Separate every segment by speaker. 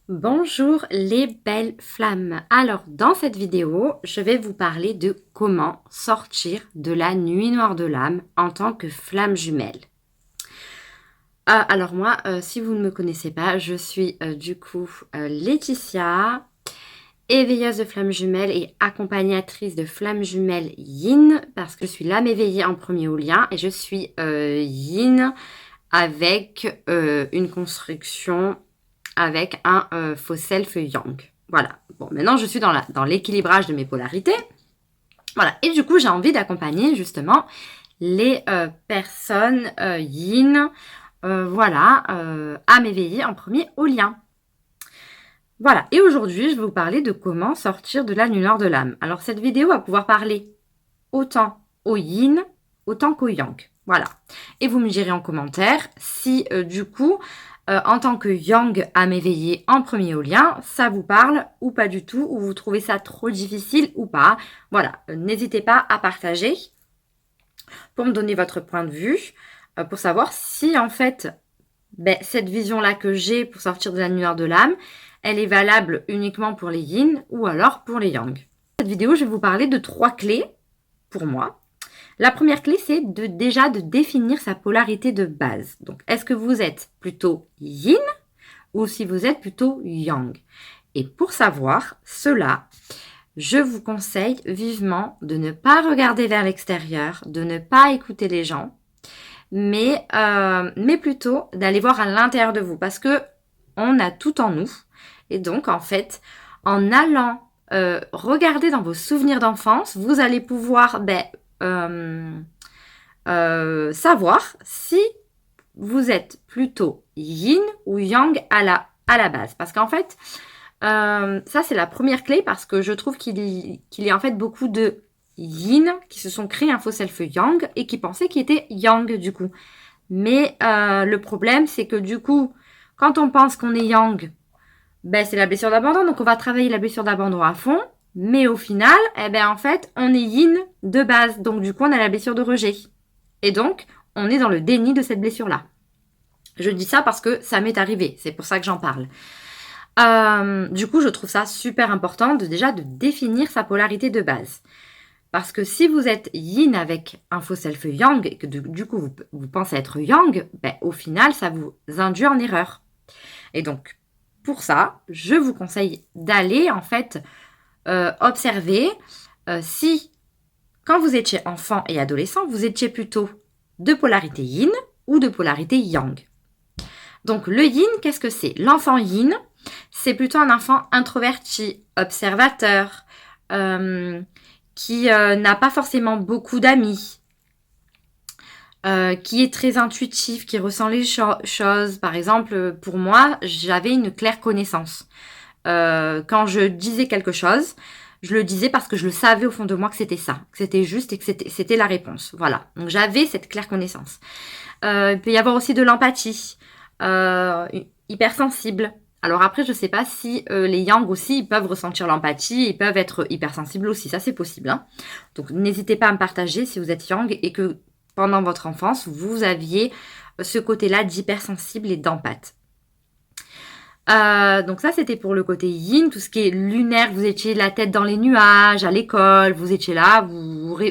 Speaker 1: Bonjour les belles flammes. Alors dans cette vidéo, je vais vous parler de comment sortir de la nuit noire de l'âme en tant que flamme jumelle. Alors moi, si vous ne me connaissez pas, je suis Laetitia, éveilleuse de flammes jumelles et accompagnatrice de flammes jumelles Yin, parce que je suis l'âme éveillée en premier au lien et je suis Yin avec une construction avec un faux self yang. Voilà. Bon, maintenant je suis dans l'équilibrage de mes polarités. Voilà. Et du coup, j'ai envie d'accompagner justement les personnes yin, à m'éveiller en premier au lien. Voilà. Et aujourd'hui, je vais vous parler de comment sortir de la nuit noire de l'âme. Alors, cette vidéo va pouvoir parler autant au yin, autant qu'au yang. Voilà. Et vous me direz en commentaire si en tant que yang à m'éveiller en premier au lien, ça vous parle ou pas du tout, ou vous trouvez ça trop difficile ou pas. Voilà, n'hésitez pas à partager pour me donner votre point de vue, pour savoir si en fait, cette vision-là que j'ai pour sortir de la nuit noire de l'âme, elle est valable uniquement pour les yin ou alors pour les yang. Dans cette vidéo, je vais vous parler de 3 clés pour moi. La première clé, c'est déjà de définir sa polarité de base. Donc, est-ce que vous êtes plutôt yin ou si vous êtes plutôt yang? Et pour savoir cela, je vous conseille vivement de ne pas regarder vers l'extérieur, de ne pas écouter les gens, mais plutôt d'aller voir à l'intérieur de vous, parce que on a tout en nous. Et donc, en fait, en allant regarder dans vos souvenirs d'enfance, vous allez pouvoir savoir si vous êtes plutôt yin ou yang à la base. Parce qu'en fait, ça c'est la première clé, parce que je trouve qu'il y a en fait beaucoup de yin qui se sont créés un faux self yang et qui pensaient qu'ils étaient yang du coup. Mais le problème, c'est que du coup, quand on pense qu'on est yang, c'est la blessure d'abandon. Donc on va travailler la blessure d'abandon à fond. Mais au final, en fait, on est yin de base. Donc du coup, on a la blessure de rejet. Et donc, on est dans le déni de cette blessure-là. Je dis ça parce que ça m'est arrivé. C'est pour ça que j'en parle. Du coup, je trouve ça super important de définir sa polarité de base. Parce que si vous êtes yin avec un faux self yang et que du coup vous pensez être yang, au final, ça vous induit en erreur. Et donc, pour ça, je vous conseille d'aller en fait observer si, quand vous étiez enfant et adolescent, vous étiez plutôt de polarité yin ou de polarité yang. Donc le yin, qu'est-ce que c'est? L'enfant yin, c'est plutôt un enfant introverti, observateur, qui n'a pas forcément beaucoup d'amis, qui est très intuitif, qui ressent les choses. Par exemple, pour moi, j'avais une claire connaissance. Quand je disais quelque chose, je le disais parce que je le savais au fond de moi que c'était ça, que c'était juste et que c'était la réponse. Voilà, donc j'avais cette claire connaissance. Il peut y avoir aussi de l'empathie, hypersensible. Alors après, je sais pas si les yang aussi, ils peuvent ressentir l'empathie, ils peuvent être hypersensibles aussi, ça c'est possible. Hein. Donc n'hésitez pas à me partager si vous êtes yang et que pendant votre enfance, vous aviez ce côté-là d'hypersensible et d'empathe. Donc ça, c'était pour le côté yin, tout ce qui est lunaire, vous étiez la tête dans les nuages, à l'école, vous étiez là,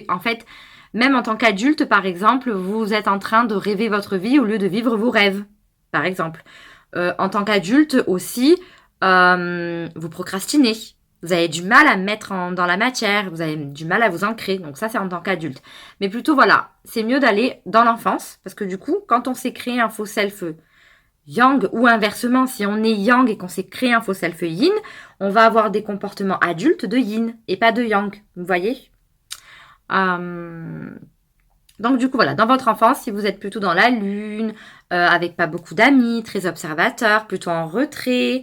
Speaker 1: en fait, même en tant qu'adulte, par exemple, vous êtes en train de rêver votre vie au lieu de vivre vos rêves, par exemple. En tant qu'adulte aussi, vous procrastinez. Vous avez du mal à mettre dans la matière, vous avez du mal à vous ancrer. Donc ça, c'est en tant qu'adulte. Mais plutôt, voilà, c'est mieux d'aller dans l'enfance, parce que du coup, quand on s'est créé un faux self yang, ou inversement, si on est yang et qu'on s'est créé un faux self yin, on va avoir des comportements adultes de yin et pas de yang. Vous voyez? Donc du coup, voilà, dans votre enfance, si vous êtes plutôt dans la lune, avec pas beaucoup d'amis, très observateur, plutôt en retrait,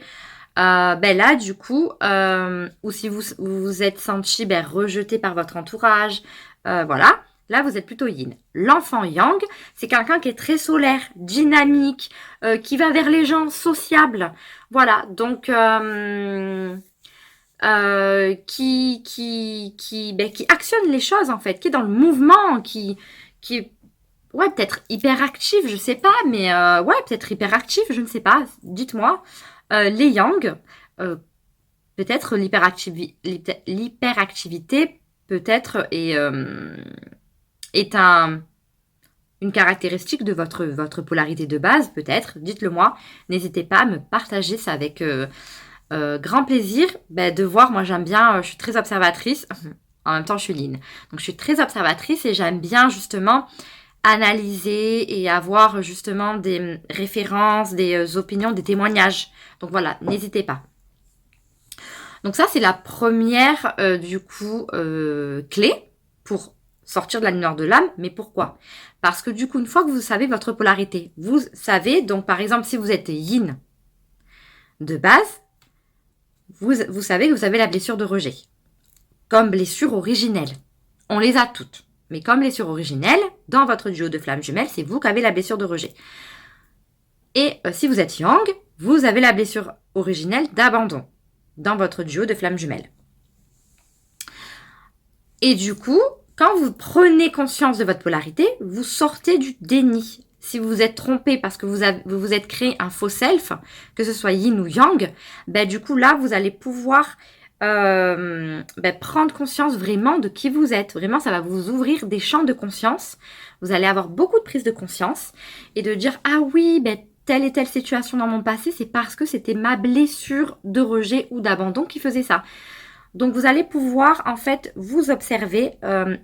Speaker 1: là, du coup, ou si vous vous êtes senti rejeté par votre entourage, voilà, là, vous êtes plutôt yin. L'enfant yang, c'est quelqu'un qui est très solaire, dynamique, qui va vers les gens, sociable. Voilà, donc qui actionne les choses, en fait, qui est dans le mouvement, qui est ouais, peut-être hyperactif, je sais pas, mais ouais, peut-être hyperactif, je ne sais pas. Dites-moi. Les yang, euh, peut-être l'hyperactivité peut-être est une caractéristique de votre polarité de base, peut-être. Dites-le moi. N'hésitez pas à me partager ça avec grand plaisir. Ben, de voir, moi j'aime bien, je suis très observatrice. En même temps, je suis Line. Donc je suis très observatrice et j'aime bien justement analyser et avoir justement des références, des opinions, des témoignages. Donc voilà, n'hésitez pas. Donc ça, c'est la première, du coup, clé pour sortir de la lumière de l'âme. Mais pourquoi? Parce que du coup, une fois que vous savez votre polarité, vous savez, donc par exemple, si vous êtes yin de base, vous savez que vous avez la blessure de rejet. Comme blessure originelle. On les a toutes. Mais comme blessure originelle, dans votre duo de flammes jumelles, c'est vous qui avez la blessure de rejet. Et si vous êtes yang, vous avez la blessure originelle d'abandon dans votre duo de flammes jumelles. Et du coup, quand vous prenez conscience de votre polarité, vous sortez du déni. Si vous vous êtes trompé parce que vous vous êtes créé un faux self, que ce soit yin ou yang, ben du coup là, vous allez pouvoir prendre conscience vraiment de qui vous êtes. Vraiment, ça va vous ouvrir des champs de conscience. Vous allez avoir beaucoup de prise de conscience et de dire, ah oui, telle et telle situation dans mon passé, c'est parce que c'était ma blessure de rejet ou d'abandon qui faisait ça. Donc vous allez pouvoir en fait vous observer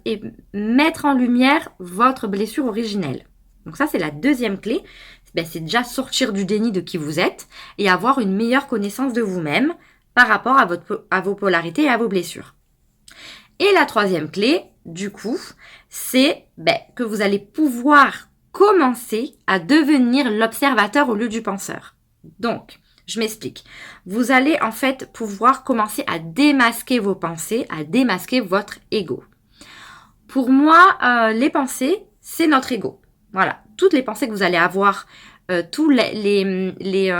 Speaker 1: et mettre en lumière votre blessure originelle. Donc ça, c'est la deuxième clé. C'est déjà sortir du déni de qui vous êtes et avoir une meilleure connaissance de vous-même par rapport à vos polarités et à vos blessures. Et la troisième clé, du coup, c'est que vous allez pouvoir commencer à devenir l'observateur au lieu du penseur. Donc, je m'explique. Vous allez en fait pouvoir commencer à démasquer vos pensées, à démasquer votre ego. Pour moi, les pensées, c'est notre ego. Voilà, toutes les pensées que vous allez avoir, tous les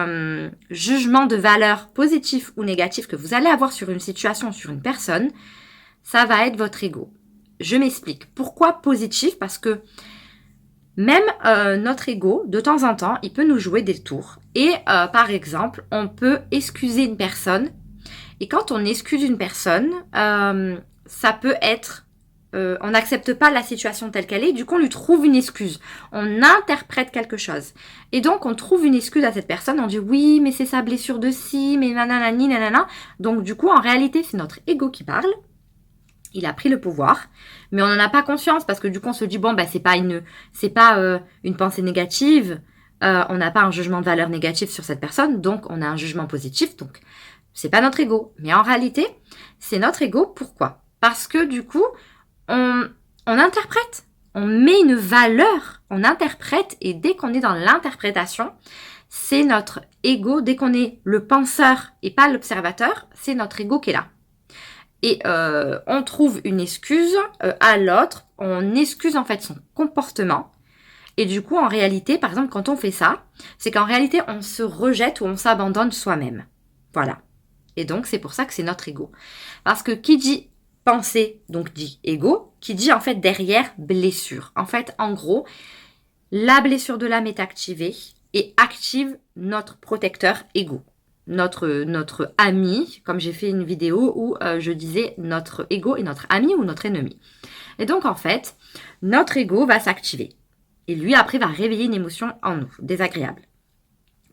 Speaker 1: jugements de valeur positifs ou négatifs que vous allez avoir sur une situation, sur une personne, ça va être votre ego. Je m'explique. Pourquoi positif? Parce que même notre ego, de temps en temps, il peut nous jouer des tours. Et par exemple, on peut excuser une personne. Et quand on excuse une personne, ça peut être on n'accepte pas la situation telle qu'elle est, du coup on lui trouve une excuse. On interprète quelque chose. Et donc on trouve une excuse à cette personne, on dit oui, mais c'est sa blessure de ci, mais nananani, nanana. Donc du coup en réalité c'est notre ego qui parle. Il a pris le pouvoir, mais on n'en a pas conscience parce que du coup on se dit bon c'est pas une pensée négative, on n'a pas un jugement de valeur négatif sur cette personne, donc on a un jugement positif, donc c'est pas notre ego. Mais en réalité c'est notre ego. Pourquoi? Parce que du coup on interprète, on met une valeur, on interprète, et dès qu'on est dans l'interprétation, c'est notre ego. Dès qu'on est le penseur et pas l'observateur, c'est notre ego qui est là. Et on trouve une excuse à l'autre, on excuse en fait son comportement. Et du coup, en réalité, par exemple, quand on fait ça, c'est qu'en réalité, on se rejette ou on s'abandonne soi-même. Voilà. Et donc, c'est pour ça que c'est notre ego. Parce que qui dit pensée, donc dit ego, qui dit en fait derrière blessure. En fait, en gros, la blessure de l'âme est activée et active notre protecteur ego. Notre ami, comme j'ai fait une vidéo où je disais notre ego est notre ami ou notre ennemi. Et donc en fait, notre ego va s'activer. Et lui après va réveiller une émotion en nous, désagréable.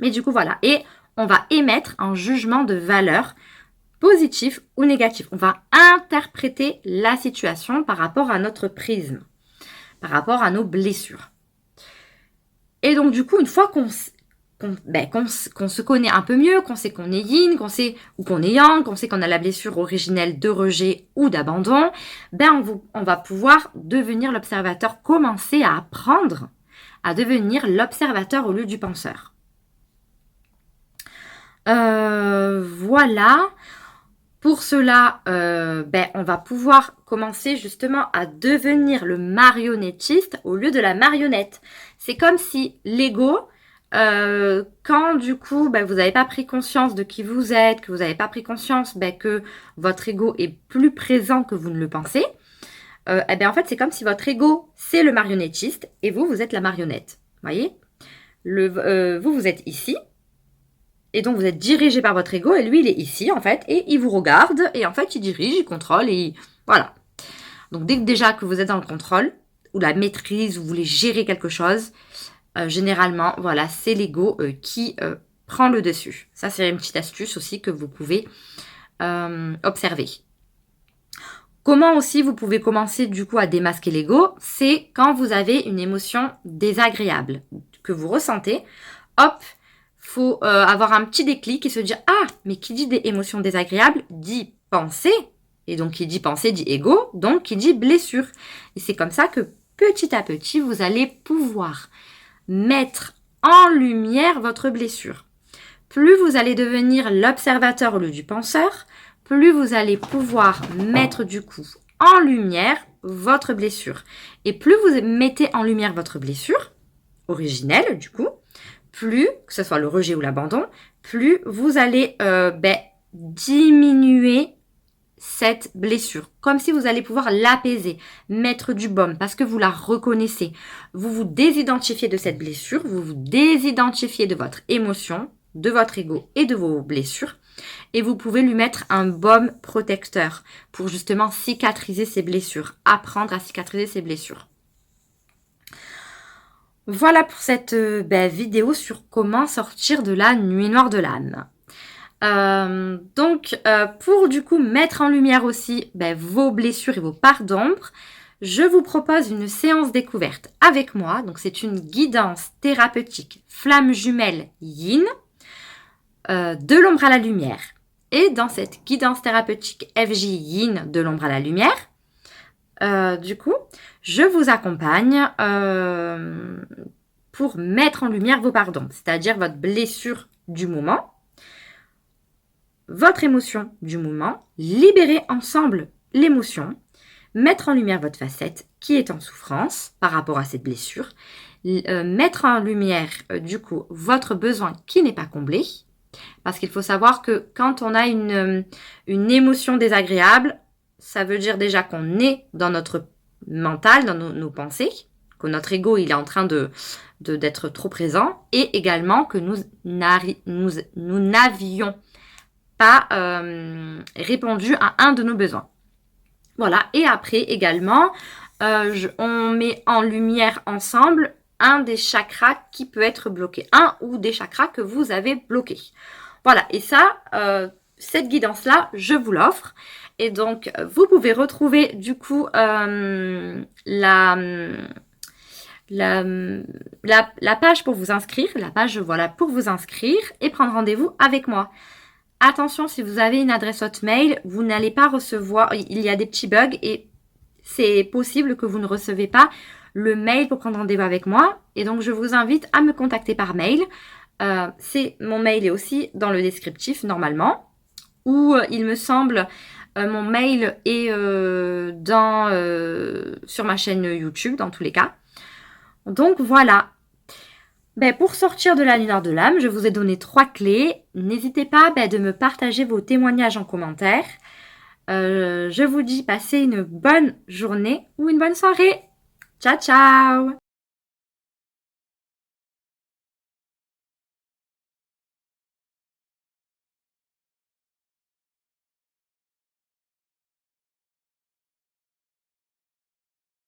Speaker 1: Mais du coup voilà, et on va émettre un jugement de valeur positif ou négatif. On va interpréter la situation par rapport à notre prisme, par rapport à nos blessures. Et donc du coup, une fois qu'on se connaît un peu mieux, qu'on sait qu'on est yin, qu'on sait ou qu'on est yang, qu'on sait qu'on a la blessure originelle de rejet ou d'abandon, on va pouvoir devenir l'observateur, commencer à apprendre à devenir l'observateur au lieu du penseur. Voilà. Pour cela, on va pouvoir commencer justement à devenir le marionnettiste au lieu de la marionnette. C'est comme si l'ego, quand du coup vous n'avez pas pris conscience de qui vous êtes, que vous n'avez pas pris conscience que votre ego est plus présent que vous ne le pensez, eh bien en fait, c'est comme si votre ego, c'est le marionnettiste et vous, vous êtes la marionnette. Voyez? Vous êtes ici. Et donc, vous êtes dirigé par votre ego et lui, il est ici, en fait. Et il vous regarde et en fait, il dirige, il contrôle et voilà. Donc, dès que déjà que vous êtes dans le contrôle ou la maîtrise, vous voulez gérer quelque chose, généralement, voilà, c'est l'ego qui prend le dessus. Ça, c'est une petite astuce aussi que vous pouvez observer. Comment aussi vous pouvez commencer du coup à démasquer l'ego? C'est quand vous avez une émotion désagréable que vous ressentez. Hop, faut avoir un petit déclic et se dire ah, mais qui dit des émotions désagréables dit pensée. Et donc qui dit pensée dit ego, donc qui dit blessure. Et c'est comme ça que petit à petit, vous allez pouvoir mettre en lumière votre blessure. Plus vous allez devenir l'observateur au lieu du penseur, plus vous allez pouvoir mettre du coup en lumière votre blessure. Et plus vous mettez en lumière votre blessure, originelle du coup, plus, que ce soit le rejet ou l'abandon, plus vous allez diminuer cette blessure. Comme si vous allez pouvoir l'apaiser, mettre du baume parce que vous la reconnaissez. Vous vous désidentifiez de cette blessure, vous vous désidentifiez de votre émotion, de votre ego et de vos blessures. Et vous pouvez lui mettre un baume protecteur pour justement cicatriser ses blessures, apprendre à cicatriser ses blessures. Voilà pour cette vidéo sur comment sortir de la nuit noire de l'âme. Pour du coup mettre en lumière aussi vos blessures et vos parts d'ombre, je vous propose une séance découverte avec moi. Donc c'est une guidance thérapeutique flamme jumelle yin, de l'ombre à la lumière. Et dans cette guidance thérapeutique FJ Yin de l'ombre à la lumière, du coup, je vous accompagne pour mettre en lumière vos pardons, c'est-à-dire votre blessure du moment, votre émotion du moment, libérer ensemble l'émotion, mettre en lumière votre facette qui est en souffrance par rapport à cette blessure, mettre en lumière du coup votre besoin qui n'est pas comblé. Parce qu'il faut savoir que quand on a une émotion désagréable, ça veut dire déjà qu'on est dans notre mental, dans nos pensées, que notre ego il est en train d'être trop présent, et également que nous n'avions pas répondu à un de nos besoins. Voilà, et après également, on met en lumière ensemble un des chakras qui peut être bloqué, un ou des chakras que vous avez bloqués. Voilà, et ça, cette guidance-là, je vous l'offre. Et donc, vous pouvez retrouver du coup la page pour vous inscrire, pour vous inscrire et prendre rendez-vous avec moi. Attention, si vous avez une adresse hotmail, vous n'allez pas recevoir, il y a des petits bugs et c'est possible que vous ne recevez pas le mail pour prendre rendez-vous avec moi. Et donc, je vous invite à me contacter par mail. Mon mail est aussi dans le descriptif normalement. Ou il me semble, mon mail est sur ma chaîne YouTube dans tous les cas. Donc, voilà. Pour sortir de la nuit noire de l'âme, je vous ai donné 3 clés. N'hésitez pas de me partager vos témoignages en commentaire. Je vous dis passez une bonne journée ou une bonne soirée. Ciao, ciao!